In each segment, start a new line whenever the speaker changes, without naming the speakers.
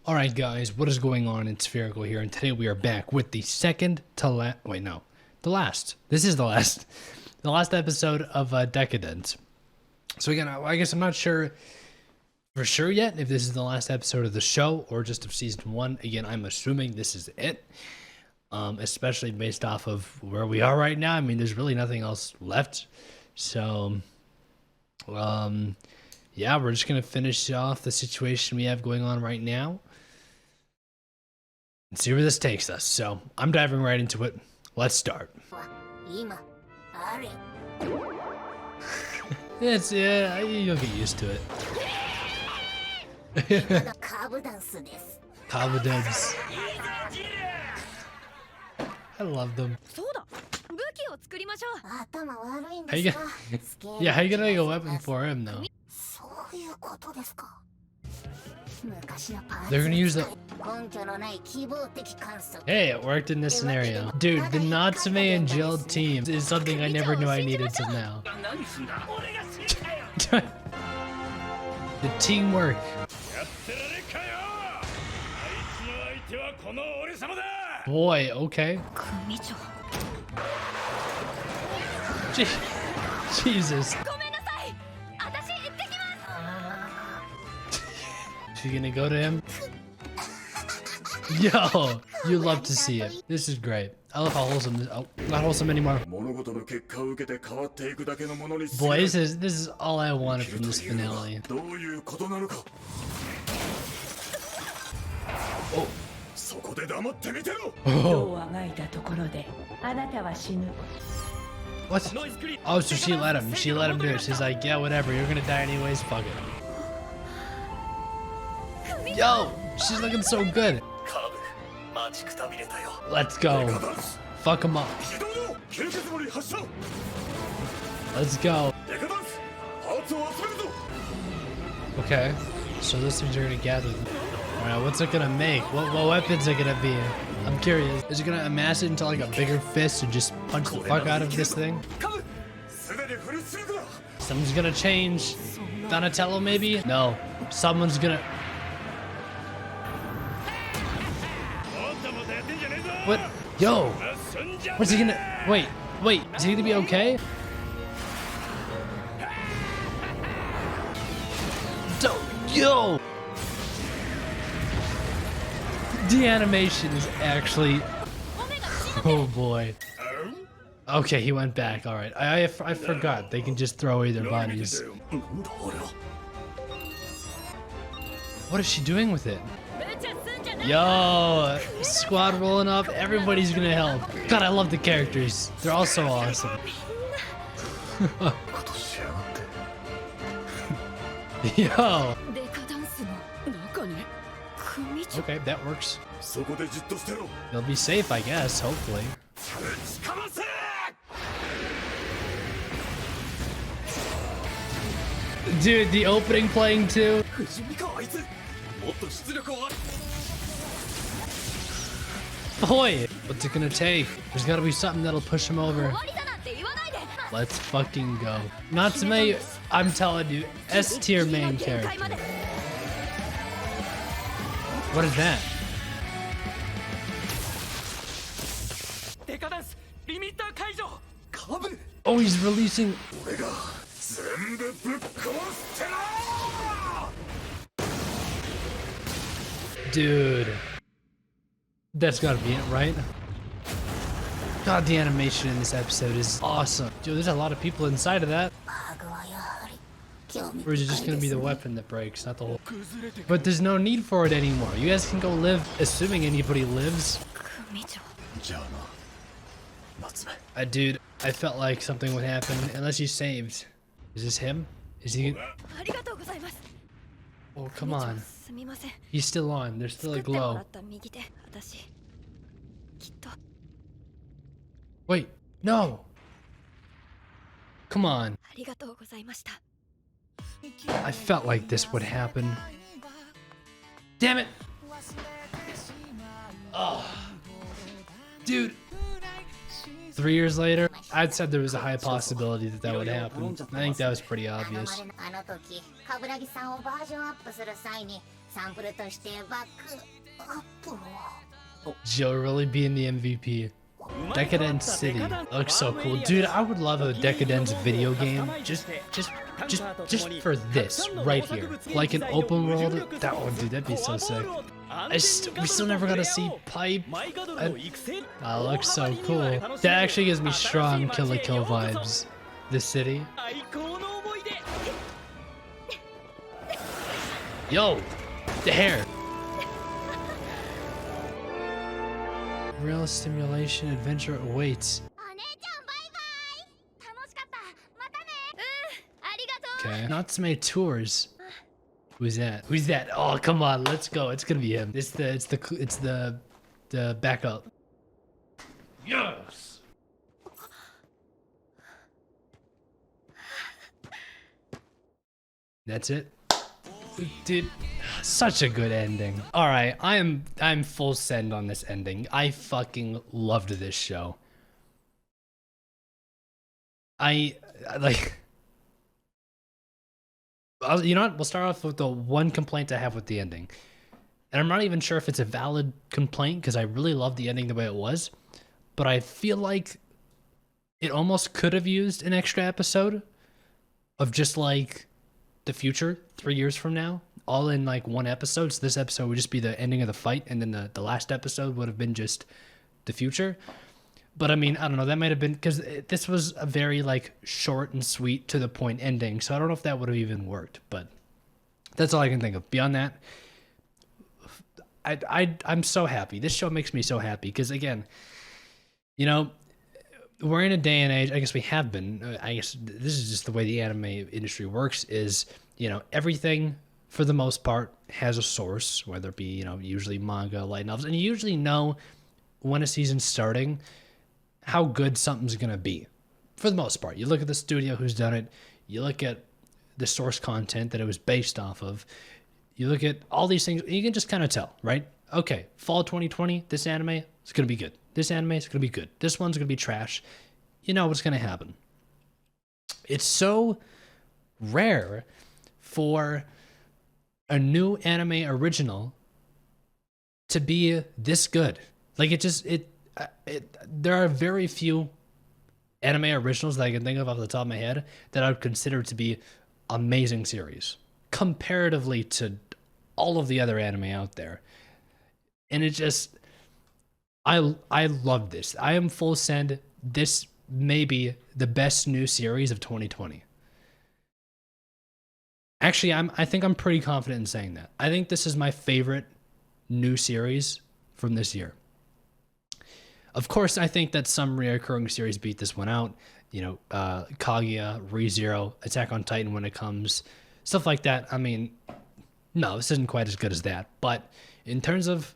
Alright guys, what is going on? It's Spherical here, and today we are back with the second to last, wait no, the last, this is the last episode of Deca-Dence. So again, I guess I'm not sure for sure yet if this is the last episode of the show or just of season 1. Again, I'm assuming this is it, especially based off of where we are right now. I mean, there's really nothing else left, so yeah, we're just gonna finish off the situation we have going on right now and see where this takes us. So I'm diving right into it. Let's start. Yeah, you'll get used to it. Deca-Dence. I love them. How you gonna, yeah, how you gonna make a weapon for him though? They're gonna use the. Hey, it worked in this scenario. Dude, the Natsume and Jill team is something I never knew I needed till now. The teamwork. Boy, okay. Jesus. She gonna go to him? Yo, you love to see it. This is great. I love how wholesome this. Oh, not wholesome anymore. Boy, this is all I wanted from this finale. Oh. What? Oh, so she let him. She let him do it. She's like, yeah, whatever. You're gonna die anyways. Fuck it. Yo, she's looking so good. Let's go. Fuck him up. Let's go. Okay, so those things are gonna gather. Alright, what's it gonna make? What weapon's it gonna be? I'm curious. Is it gonna amass it into like a bigger fist and just punch the fuck out of this thing? Someone's gonna change. Donatello maybe? No. Someone's gonna... What? Yo! What's he gonna... Wait, is he gonna be okay? Yo! The animation is actually... Oh boy. Okay, he went back. Alright, I forgot. They can just throw away their bodies. What is she doing with it? Yo, squad rolling up. Everybody's gonna help. God, I love the characters. They're all so awesome. Yo. Okay, that works. They'll be safe, I guess, hopefully. Dude, the opening playing too. Boy, what's it gonna take? There's gotta be something that'll push him over. Let's fucking go. Natsume, I'm telling you, S tier main character. What is that? Oh, he's releasing... Dude. That's gotta be it, right? God, the animation in this episode is awesome. Dude, there's a lot of people inside of that. Or is it just gonna be the weapon that breaks, not the whole... But there's no need for it anymore. You guys can go live, assuming anybody lives. Dude, I felt like something would happen, unless he's saved. Is this him? Is he... Oh, come on. He's still on. There's still a glow. Wait, no! Come on. I felt like this would happen. Damn it! Oh. Dude. 3 years later, I'd said there was a high possibility that that would happen. I think that was pretty obvious. Joe really being the MVP. Decadence City looks so cool, dude. I would love a Decadence video game just for this right here, like an open world. That one, dude, that'd be so sick. We still never got to see Pipe. That looks so cool. That actually gives me strong Kill la Kill vibes. This city. Yo, the hair. Real stimulation adventure awaits. Okay. Natsume Tours. Who's that? Who's that? Oh, come on, let's go. It's gonna be him. It's the backup. Yes. That's it. Dude, such a good ending. All right, I'm full send on this ending. I fucking loved this show. You know what? We'll start off with the one complaint I have with the ending. And I'm not even sure if it's a valid complaint because I really love the ending the way it was. But I feel like it almost could have used an extra episode of just like the future 3 years from now, all in like one episode. So this episode would just be the ending of the fight, and then the last episode would have been just the future. But I mean, I don't know, that might have been because this was a very like short and sweet to the point ending, so I don't know if that would have even worked. But that's all I can think of. Beyond that, I'm so happy. This show makes me so happy because, again, you know, we're in a day and age, I guess we have been, I guess this is just the way the anime industry works, is, you know, everything for the most part has a source, whether it be, you know, usually manga, light novels, and you usually know when a season's starting how good something's gonna be. For the most part, you look at the studio who's done it, you look at the source content that it was based off of, you look at all these things, you can just kind of tell, right? Okay, fall 2020, this anime is gonna be good. This anime is going to be good. This one's going to be trash. You know what's going to happen. It's so rare for a new anime original to be this good. Like there are very few anime originals that I can think of off the top of my head that I would consider to be amazing series comparatively to all of the other anime out there. And it just, I love this. I am full send. This may be the best new series of 2020. Actually, I think I'm pretty confident in saying that. I think this is my favorite new series from this year. Of course, I think that some reoccurring series beat this one out. You know, Kaguya, ReZero, Attack on Titan when it comes, stuff like that. I mean, no, this isn't quite as good as that. But in terms of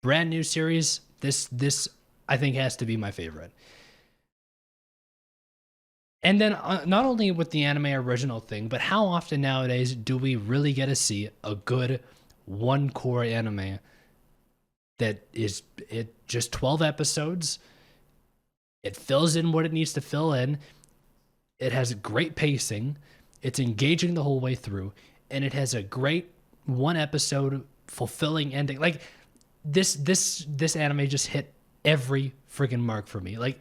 brand new series, this I think has to be my favorite. And then not only with the anime original thing, but how often nowadays do we really get to see a good one core anime that is just 12 episodes? It fills in what it needs to fill in. It has great pacing. It's engaging the whole way through, and it has a great one episode fulfilling ending. Like this anime just hit every freaking mark for me. Like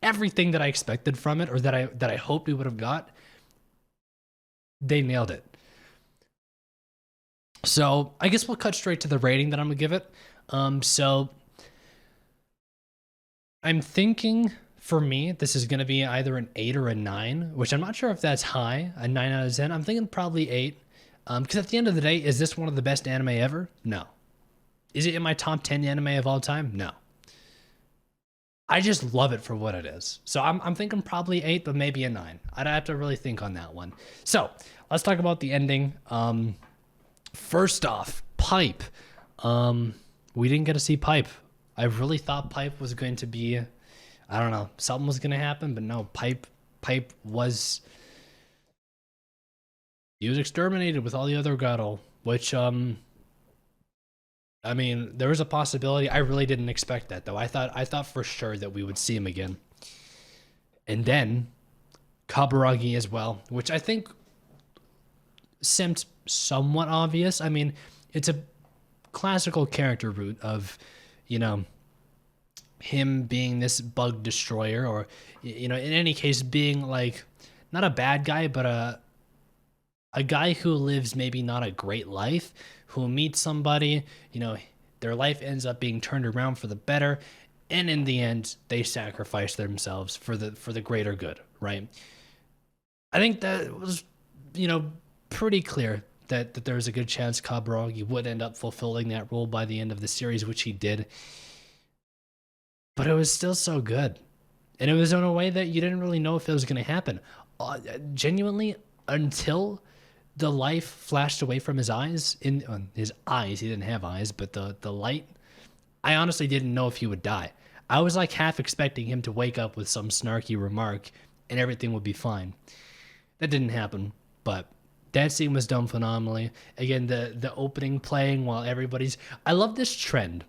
everything that I expected from it, or that I hoped we would have got, they nailed it. So I guess we'll cut straight to the rating that I'm gonna give it. So I'm thinking for me, this is gonna be either an 8 or a 9, which I'm not sure if that's high. A 9 out of 10. I'm thinking probably 8. Because at the end of the day, is this one of the best anime ever? No. Is it in my top 10 anime of all time? No. I just love it for what it is. So I'm thinking probably 8, but maybe a 9. I'd have to really think on that one. So let's talk about the ending. First off, Pipe. We didn't get to see Pipe. I really thought Pipe was going to be, I don't know, something was going to happen, but no, Pipe was, he was exterminated with all the other Garo, which, I mean, there was a possibility. I really didn't expect that, though. I thought for sure that we would see him again. And then Kaburagi as well, which I think seemed somewhat obvious. I mean, it's a classical character route of, you know, him being this bug destroyer, or, you know, in any case, being like not a bad guy, but a guy who lives maybe not a great life, who meets somebody, you know, their life ends up being turned around for the better, and in the end, they sacrifice themselves for the greater good, right? I think that was, you know, pretty clear that there was a good chance Kaburagi would end up fulfilling that role by the end of the series, which he did. But it was still so good, and it was in a way that you didn't really know if it was going to happen. Genuinely, until the life flashed away from his eyes. In his eyes, he didn't have eyes, but the light. I honestly didn't know if he would die. I was like half expecting him to wake up with some snarky remark, and everything would be fine. That didn't happen, but that scene was done phenomenally. Again, the opening playing while everybody's. I love this trend.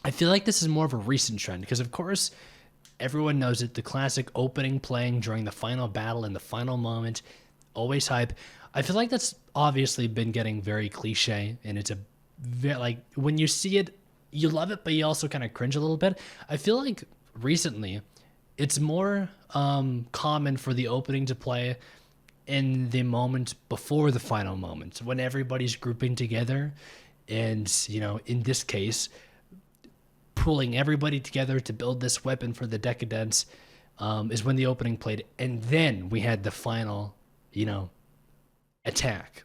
I feel like this is more of a recent trend because, of course, everyone knows it. The classic opening playing during the final battle in the final moment, always hype. I feel like that's obviously been getting very cliche, and it's a very, like, when you see it, you love it, but you also kind of cringe a little bit. I feel like recently, it's more common for the opening to play in the moment before the final moment, when everybody's grouping together, and, you know, in this case, pulling everybody together to build this weapon for the Deca-Dence, is when the opening played, and then we had the final, you know, attack.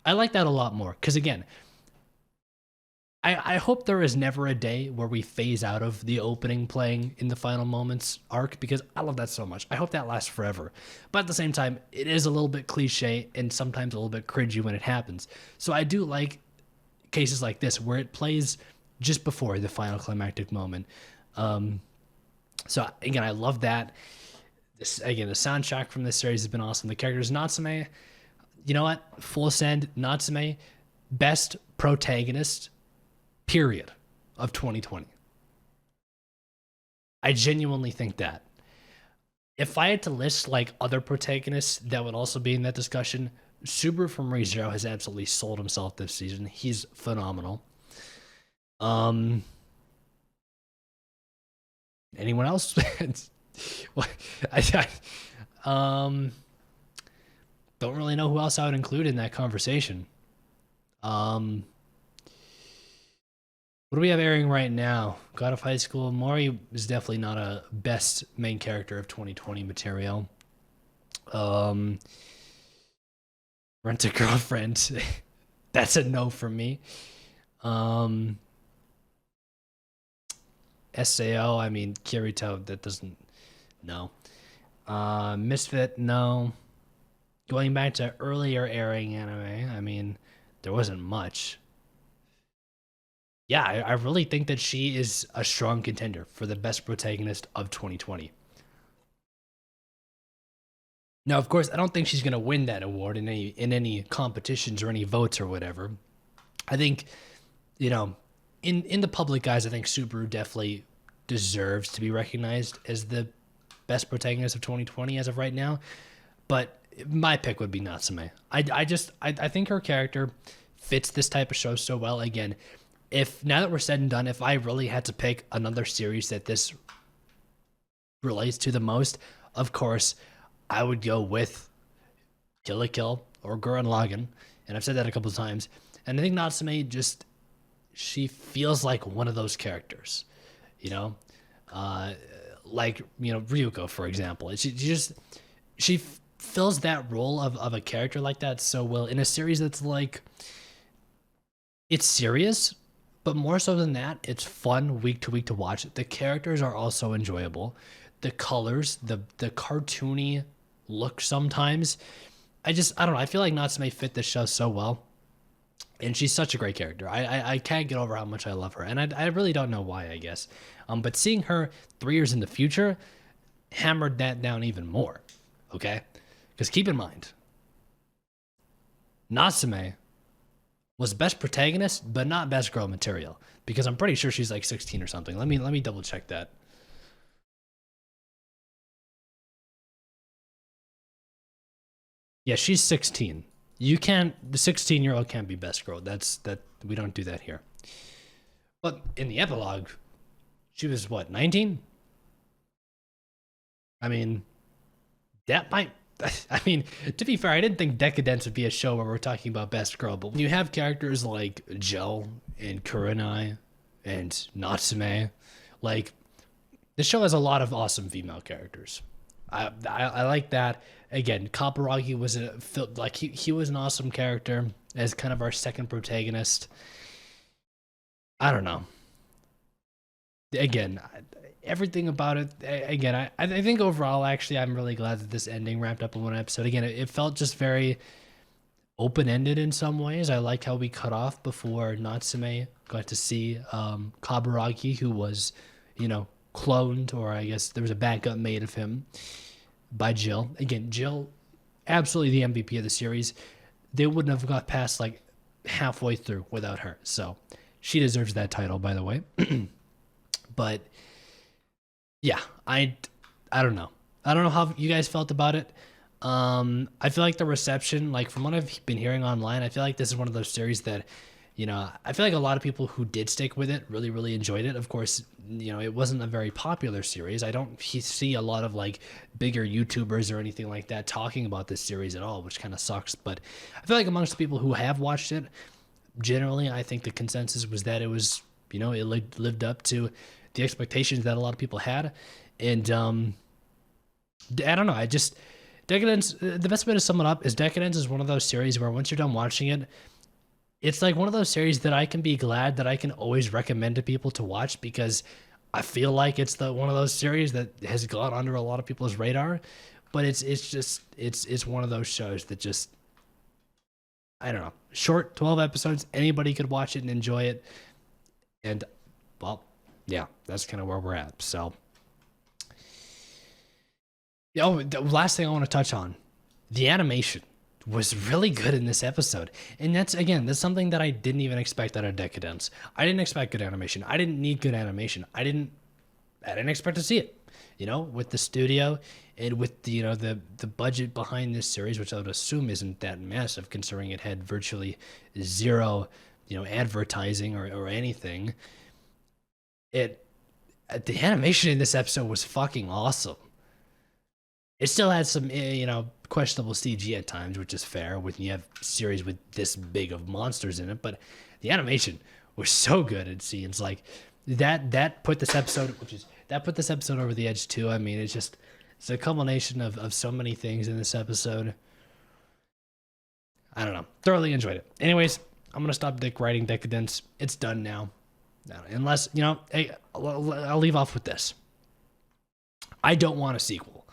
I like that a lot more because, again, I hope there is never a day where we phase out of the opening playing in the final moments arc, because I love that so much. I hope that lasts forever. But at the same time, it is a little bit cliche and sometimes a little bit cringy when it happens. So I do like cases like this where it plays just before the final climactic moment. So again, I love that. Again, the soundtrack from this series has been awesome. The characters, Natsume, you know what? Full send, Natsume, best protagonist, period, of 2020. I genuinely think that. If I had to list like other protagonists that would also be in that discussion, Subaru from ReZero has absolutely sold himself this season. He's phenomenal. Anyone else? I don't really know who else I would include in that conversation. What do we have airing right now? God of High School. Mori is definitely not a best main character of 2020 material. Rent a Girlfriend. That's a no for me. SAO, I mean, Kirito, that doesn't, no. Misfit, no. Going back to earlier airing anime, I mean, there wasn't much. Yeah, I really think that she is a strong contender for the best protagonist of 2020. Now, of course, I don't think she's gonna win that award in any competitions or any votes or whatever. I think, you know, in the public eyes, I think Subaru definitely deserves to be recognized as the best protagonist of 2020 as of right now. But my pick would be Natsume. I think her character fits this type of show so well. Again, if now that we're said and done, if I really had to pick another series that this relates to the most, of course, I would go with Kill la Kill or Gurren Lagann, and I've said that a couple of times. And I think Natsume just, she feels like one of those characters, you know, like, you know, Ryuko, for example. She fills that role of a character like that so well in a series that's like, it's serious, but more so than that, it's fun week to week to watch. The characters are also enjoyable. The colors, the cartoony look sometimes. I don't know. I feel like Natsume fit this show so well. And she's such a great character. I can't get over how much I love her. And I really don't know why, I guess. But seeing her 3 years in the future hammered that down even more. Okay? Because keep in mind, Natsume was best protagonist, but not best girl material. Because I'm pretty sure she's like 16 or something. Let me double check that. Yeah, she's 16. You can't. The 16-year-old can't be best girl. That we don't do that here. But in the epilogue, she was what, 19? I mean, that might. I mean, to be fair, I didn't think Deca-Dence would be a show where we're talking about best girl. But when you have characters like Jill and Kurenai and Natsume, like, the show has a lot of awesome female characters. I like that. Again, Kaburagi was he was an awesome character as kind of our second protagonist. I don't know. Again, everything about it. Again, I think overall, actually, I'm really glad that this ending wrapped up in one episode. Again, it felt just very open-ended in some ways. I like how we cut off before Natsume got to see Kaburagi, who was, cloned, or I guess there was a backup made of him by Jill. Again, Jill, absolutely the MVP of the series. They wouldn't have got past like halfway through without her. So she deserves that title, by the way. But yeah, I don't know. I don't know how you guys felt about it. I feel like the reception, like from what I've been hearing online, I feel like this is one of those series that, I feel like a lot of people who did stick with it really, really enjoyed it. Of course, it wasn't a very popular series. I don't see a lot of like bigger YouTubers or anything like that talking about this series at all, which kind of sucks. But I feel like amongst the people who have watched it, generally, I think the consensus was that it was, it lived up to the expectations that a lot of people had. And I don't know. Deca-Dence, the best way to sum it up is Deca-Dence is one of those series where once you're done watching it, it's like one of those series that I can be glad that I can always recommend to people to watch, because I feel like it's one of those series that has gone under a lot of people's radar, but it's one of those shows that just, I don't know, short 12 episodes, anybody could watch it and enjoy it. And well, yeah, that's kind of where we're at. So the last thing I want to touch on, the animation was really good in this episode. And that's something that I didn't even expect out of Deca-Dence. I didn't expect good animation. I didn't need good animation. I didn't expect to see it. With the studio and with the budget behind this series, which I would assume isn't that massive considering it had virtually zero, advertising or anything. The animation in this episode was fucking awesome. It still had some, questionable CG at times, which is fair when you have a series with this big of monsters in it. But the animation was so good. It seems like that put this episode, over the edge too. I mean, it's a culmination of so many things in this episode. I don't know. Thoroughly enjoyed it. Anyways, I'm gonna stop writing Deca-Dence. It's done now. Unless hey, I'll leave off with this. I don't want a sequel.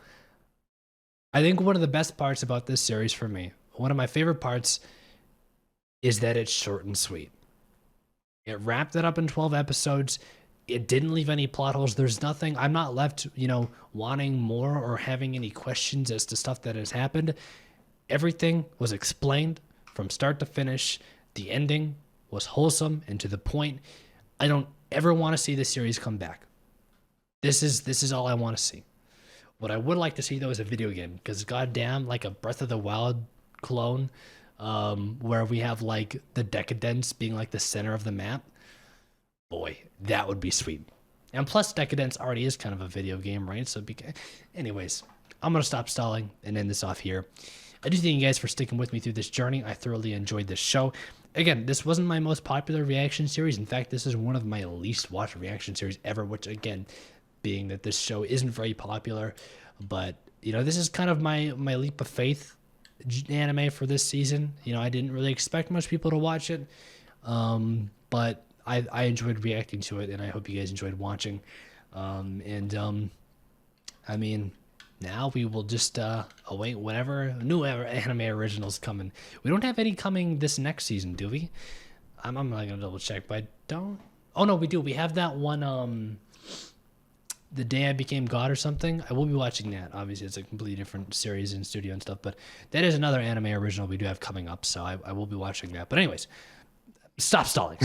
I think one of the best parts about this series for me, one of my favorite parts, is that it's short and sweet. It wrapped it up in 12 episodes. It didn't leave any plot holes. There's nothing. I'm not left, wanting more or having any questions as to stuff that has happened. Everything was explained from start to finish. The ending was wholesome and to the point. I don't ever want to see this series come back. This is all I want to see. What I would like to see, though, is a video game, because goddamn, like a Breath of the Wild clone, where we have like the Deca-Dence being like the center of the map. Boy, that would be sweet. And plus, Deca-Dence already is kind of a video game, right? So, anyways, I'm gonna stop stalling and end this off here. I do thank you guys for sticking with me through this journey. I thoroughly enjoyed this show. Again, this wasn't my most popular reaction series. In fact, this is one of my least watched reaction series ever, which again, being that this show isn't very popular, but this is kind of my leap of faith anime for this season. I didn't really expect much people to watch it, but I enjoyed reacting to it, and I hope you guys enjoyed watching. I mean, now we will just await whatever new anime originals coming. We don't have any coming this next season, do we? I'm not gonna double check, but I don't. Oh no, we do. We have that one. The Day I Became God or something. I will be watching that. Obviously, it's a completely different series and studio and stuff, but that is another anime original we do have coming up, so I will be watching that. But anyways, stop stalling.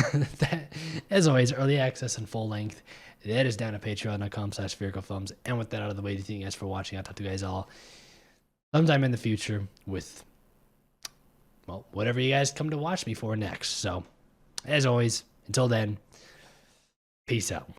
As always, early access and full length. That is down at patreon.com/sphericalfilms. And with that out of the way, thank you guys for watching. I'll talk to you guys all sometime in the future with well, whatever you guys come to watch me for next. So, as always, until then, peace out.